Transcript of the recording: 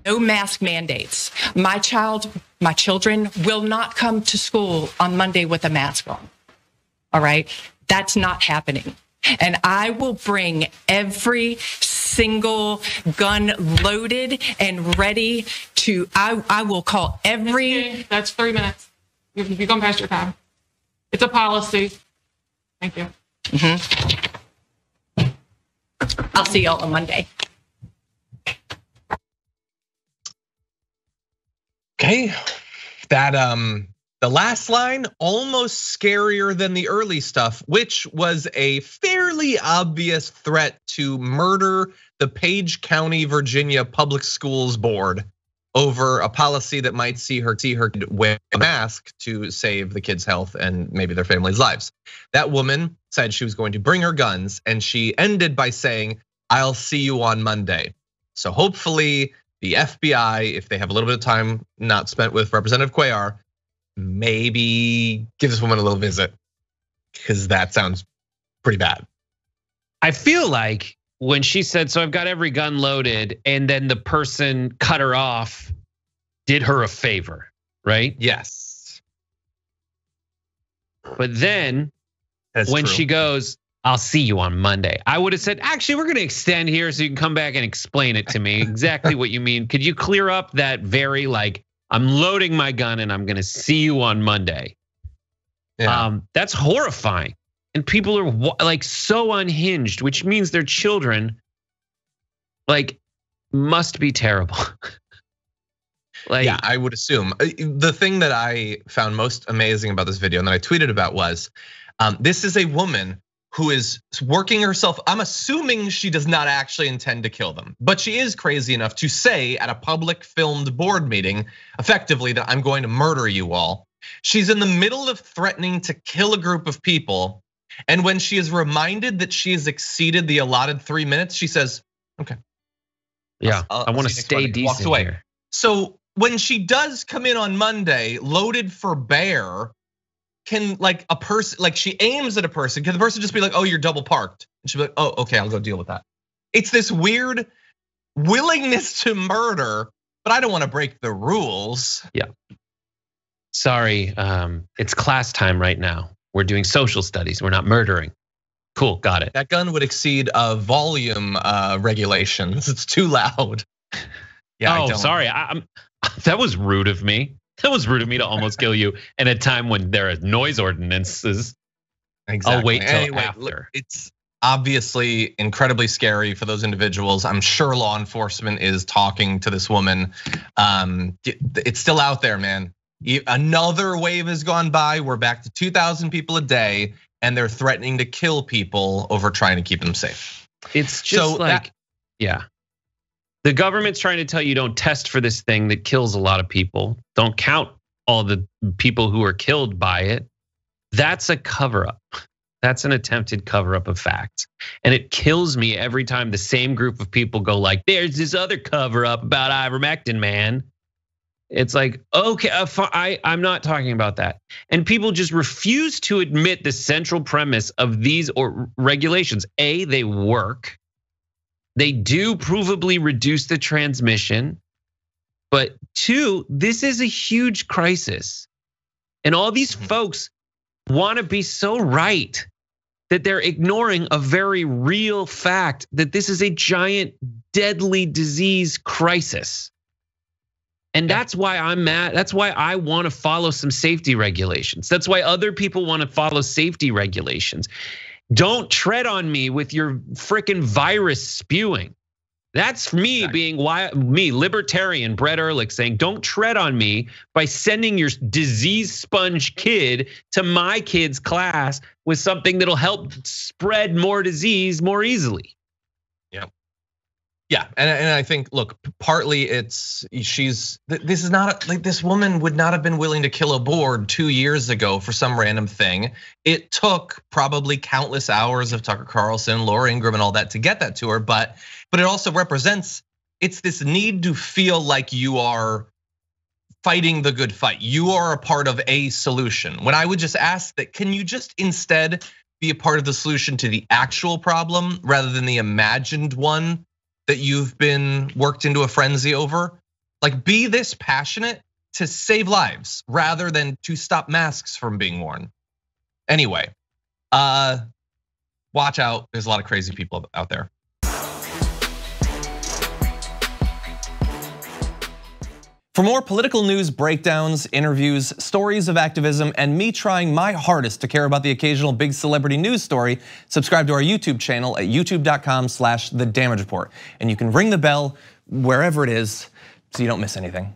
No mask mandates. My children will not come to school on Monday with a mask on. All right? That's not happening. And I will bring every single gun loaded and ready to, I will call every... That's 3 minutes. You've gone past your time. It's a policy. Thank you. Mm-hmm. I'll see y'all on Monday. Okay, that the last line almost scarier than the early stuff, which was a fairly obvious threat to murder the Page County, Virginia Public Schools Board over a policy that might see her wear a mask to save the kids' health and maybe their families' lives. That woman said she was going to bring her guns, and she ended by saying, "I'll see you on Monday." So hopefully the FBI, if they have a little bit of time not spent with Representative Cuellar, maybe give this woman a little visit, because that sounds pretty bad. I feel like when she said, "So I've got every gun loaded," and then the person cut her off, did her a favor, right? Yes. But then when she goes, "I'll see you on Monday," I would have said, "Actually, we're gonna extend here so you can come back and explain it to me exactly what you mean. Could you clear up that very like, I'm loading my gun and I'm gonna see you on Monday?" Yeah. That's horrifying. And people are like so unhinged, which means their children like must be terrible. Like, yeah, I would assume. The thing that I found most amazing about this video and that I tweeted about was, this is a woman who is working herself. I'm assuming she does not actually intend to kill them, but she is crazy enough to say at a public filmed board meeting, effectively, that I'm going to murder you all. She's in the middle of threatening to kill a group of people. And when she is reminded that she has exceeded the allotted 3 minutes, she says, "Okay. Yeah, I want to stay decent." Walks away. Here. So when she does come in on Monday, loaded for bear, can like a person, like she aims at a person, can the person just be like, "Oh, you're double parked"? And she'll be like, "Oh, okay, I'll go deal with that." It's this weird willingness to murder, but I don't want to break the rules. Yeah. Sorry, it's class time right now. We're doing social studies. We're not murdering. Cool, got it. That gun would exceed volume regulations. It's too loud. Yeah. Oh, sorry. That was rude of me. That was rude of me to almost kill you in a time when there are noise ordinances. Exactly. I'll wait till after. It's obviously incredibly scary for those individuals. I'm sure law enforcement is talking to this woman. It's still out there, man. Another wave has gone by. We're back to 2,000 people a day, and they're threatening to kill people over trying to keep them safe. It's just yeah. The government's trying to tell you don't test for this thing that kills a lot of people. Don't count all the people who are killed by it. That's a cover up. That's an attempted cover up of facts. And it kills me every time the same group of people go like, "There's this other cover up about ivermectin, man." It's like, okay, I'm not talking about that. And people just refuse to admit the central premise of these regulations. A, they work. They do provably reduce the transmission. But two, this is a huge crisis. And all these folks want to be so right that they're ignoring a very real fact that this is a giant, deadly disease crisis. And that's why I'm mad. That's why I want to follow some safety regulations. That's why other people want to follow safety regulations. Don't tread on me with your freaking virus spewing. That's me being libertarian Brett Erlich saying, don't tread on me by sending your disease sponge kid to my kid's class with something that'll help spread more disease more easily. Yeah, and I think, look, partly this is not like this woman would not have been willing to kill a board 2 years ago for some random thing. It took probably countless hours of Tucker Carlson, Laura Ingraham, and all that to get that to her. But it also represents, it's this need to feel like you are fighting the good fight. You are a part of a solution. When I would just ask that, can you just instead be a part of the solution to the actual problem rather than the imagined one that you've been worked into a frenzy over? Like, be this passionate to save lives rather than to stop masks from being worn. Anyway, watch out. There's a lot of crazy people out there. For more political news breakdowns, interviews, stories of activism, and me trying my hardest to care about the occasional big celebrity news story, subscribe to our YouTube channel at youtube.com/thedamagereport. And you can ring the bell wherever it is so you don't miss anything.